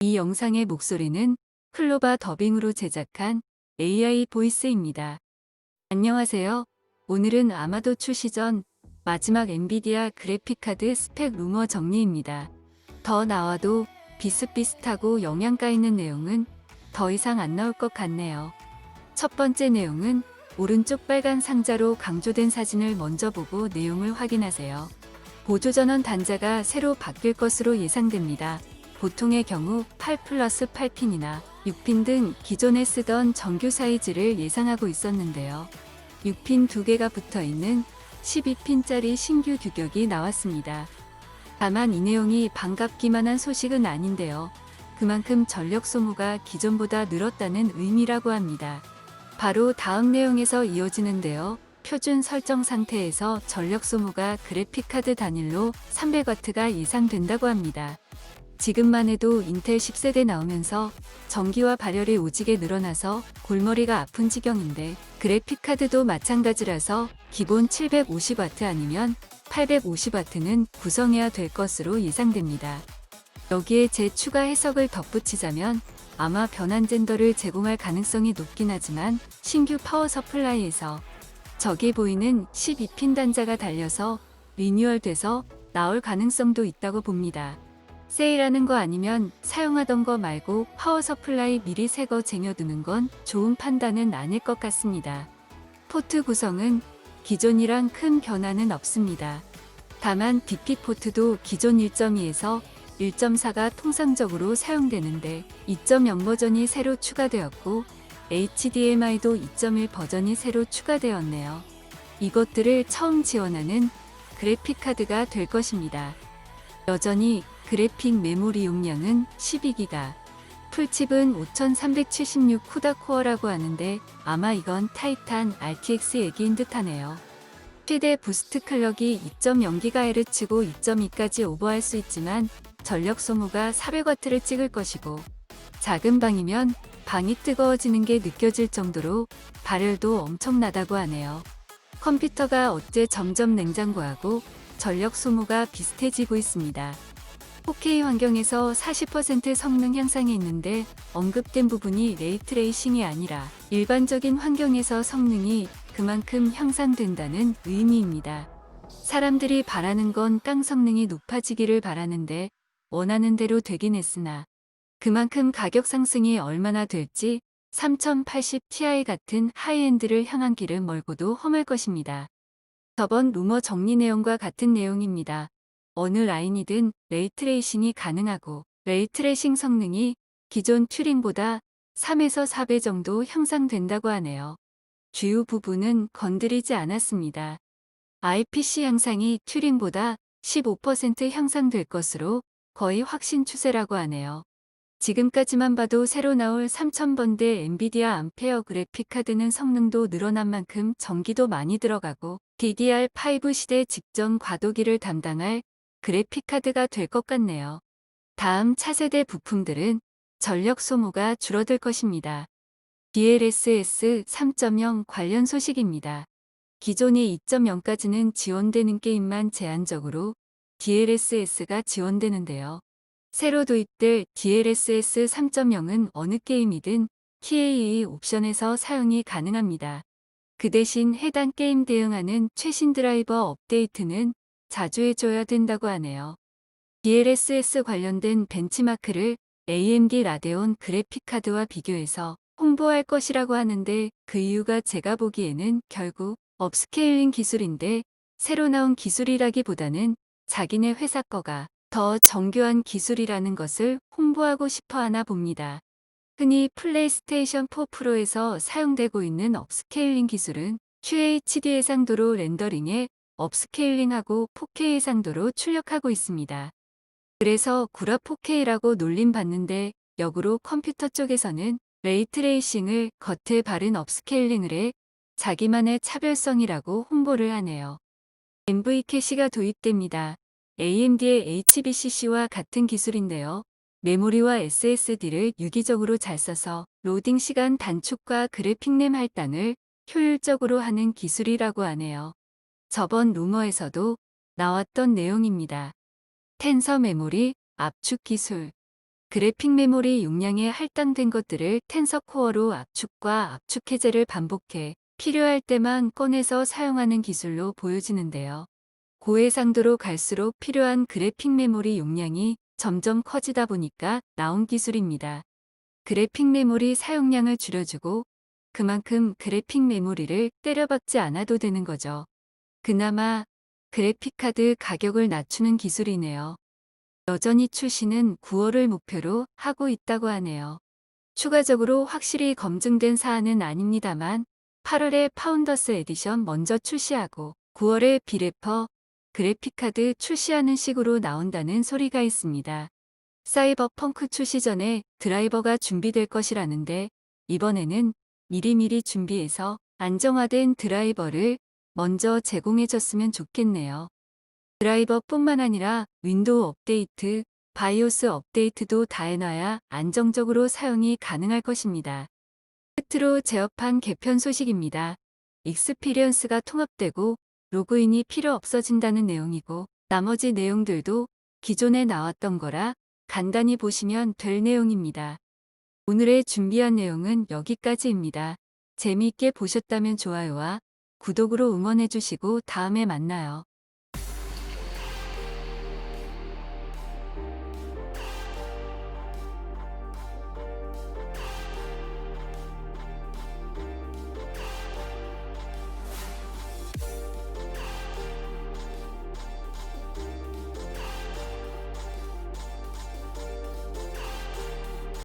이 영상의 목소리는 클로바 더빙으로 제작한 AI 보이스입니다. 안녕하세요. 오늘은 아마도 출시 전 마지막 엔비디아 그래픽카드 스펙 루머 정리입니다. 더 나와도 비슷비슷하고 영양가 있는 내용은 더 이상 안 나올 것 같네요. 첫 번째 내용은 오른쪽 빨간 상자로 강조된 사진을 먼저 보고 내용을 확인하세요. 보조전원 단자가 새로 바뀔 것으로 예상됩니다. 보통의 경우 8+8핀이나 6핀 등 기존에 쓰던 정규 사이즈를 예상하고 있었는데요. 6핀 2개가 붙어 있는 12핀짜리 신규 규격이 나왔습니다. 다만 이 내용이 반갑기만 한 소식은 아닌데요. 그만큼 전력 소모가 기존보다 늘었다는 의미라고 합니다. 바로 다음 내용에서 이어지는데요. 표준 설정 상태에서 전력 소모가 그래픽카드 단일로 300W가 예상된다고 합니다. 지금만 해도 인텔 10세대 나오면서 전기와 발열이 오지게 늘어나서 골머리가 아픈 지경인데 그래픽카드도 마찬가지라서 기본 750W 아니면 850W는 구성해야 될 것으로 예상됩니다. 여기에 제 추가 해석을 덧붙이자면 아마 변환 젠더를 제공할 가능성이 높긴 하지만 신규 파워 서플라이에서 저기 보이는 12핀 단자가 달려서 리뉴얼돼서 나올 가능성도 있다고 봅니다. 세일하는 거 아니면 사용하던 거 말고 파워 서플라이 미리 새 거 쟁여두는 건 좋은 판단은 아닐 것 같습니다. 포트 구성은 기존이랑 큰 변화는 없습니다. 다만 DP 포트도 기존 1.2에서 1.4가 통상적으로 사용되는데 2.0 버전이 새로 추가되었고 HDMI도 2.1 버전이 새로 추가되었네요. 이것들을 처음 지원하는 그래픽카드가 될 것입니다. 여전히 그래픽 메모리 용량은 12기가, 풀칩은 5376 쿠다 코어라고 하는데 아마 이건 타이탄 RTX 얘기인 듯하네요. 최대 부스트 클럭이 2.0GHz고 2.2까지 오버할 수 있지만 전력 소모가 400W를 찍을 것이고 작은 방이면 방이 뜨거워지는 게 느껴질 정도로 발열도 엄청나다고 하네요. 컴퓨터가 어째 점점 냉장고하고 전력 소모가 비슷해지고 있습니다. 4K 환경에서 40% 성능 향상이 있는데 언급된 부분이 레이트레이싱이 아니라 일반적인 환경에서 성능이 그만큼 향상된다는 의미입니다. 사람들이 바라는 건 깡 성능이 높아지기를 바라는데 원하는 대로 되긴 했으나 그만큼 가격 상승이 얼마나 될지 3080ti 같은 하이엔드를 향한 길은 멀고도 험할 것입니다. 저번 루머 정리 내용과 같은 내용입니다. 어느 라인이든 레이트레이싱이 가능하고 레이트레이싱 성능이 기존 튜링보다 3에서 4배 정도 향상된다고 하네요. 주요 부분은 건드리지 않았습니다. IPC 향상이 튜링보다 15% 향상될 것으로 거의 확신 추세라고 하네요. 지금까지만 봐도 새로 나올 3000번대 엔비디아 암페어 그래픽카드는 성능도 늘어난 만큼 전기도 많이 들어가고 DDR5 시대 직전 과도기를 담당할 그래픽카드가 될 것 같네요. 다음 차세대 부품들은 전력 소모가 줄어들 것입니다. DLSS 3.0 관련 소식입니다. 기존의 2.0까지는 지원되는 게임만 제한적으로 DLSS가 지원되는데요. 새로 도입될 DLSS 3.0은 어느 게임이든 TAA 옵션에서 사용이 가능합니다. 그 대신 해당 게임 대응하는 최신 드라이버 업데이트는 자주 해줘야 된다고 하네요. DLSS 관련된 벤치마크를 AMD 라데온 그래픽카드와 비교해서 홍보할 것이라고 하는데 그 이유가 제가 보기에는 결국 업스케일링 기술인데 새로 나온 기술이라기보다는 자기네 회사 거가 더 정교한 기술이라는 것을 홍보하고 싶어 하나 봅니다. 흔히 플레이스테이션 4 프로에서 사용되고 있는 업스케일링 기술은 QHD 해상도로 렌더링에 업스케일링하고 4K 해상도로 출력하고 있습니다. 그래서 구라 4K라고 놀림받는데 역으로 컴퓨터 쪽에서는 레이트레이싱을 겉에 바른 업스케일링을 해 자기만의 차별성이라고 홍보를 하네요. NV 캐시가 도입됩니다. AMD의 HBCC와 같은 기술인데요. 메모리와 SSD를 유기적으로 잘 써서 로딩 시간 단축과 그래픽 램 할당을 효율적으로 하는 기술이라고 하네요. 저번 루머에서도 나왔던 내용입니다. 텐서 메모리, 압축 기술. 그래픽 메모리 용량에 할당된 것들을 텐서 코어로 압축과 압축 해제를 반복해 필요할 때만 꺼내서 사용하는 기술로 보여지는데요. 고해상도로 갈수록 필요한 그래픽 메모리 용량이 점점 커지다 보니까 나온 기술입니다. 그래픽 메모리 사용량을 줄여주고 그만큼 그래픽 메모리를 때려박지 않아도 되는 거죠. 그나마 그래픽카드 가격을 낮추는 기술이네요. 여전히 출시는 9월을 목표로 하고 있다고 하네요. 추가적으로 확실히 검증된 사안은 아닙니다만 8월에 파운더스 에디션 먼저 출시하고 9월에 비래퍼 그래픽카드 출시하는 식으로 나온다는 소리가 있습니다. 사이버펑크 출시 전에 드라이버가 준비될 것이라는데 이번에는 미리미리 준비해서 안정화된 드라이버를 먼저 제공해줬으면 좋겠네요. 드라이버뿐만 아니라 윈도우 업데이트, 바이오스 업데이트도 다 해놔야 안정적으로 사용이 가능할 것입니다. 끝으로 제어판 개편 소식입니다. 익스피리언스가 통합되고 로그인이 필요 없어진다는 내용이고 나머지 내용들도 기존에 나왔던 거라 간단히 보시면 될 내용입니다. 오늘의 준비한 내용은 여기까지입니다. 재미있게 보셨다면 좋아요와 구독으로 응원해주시고 다음에 만나요.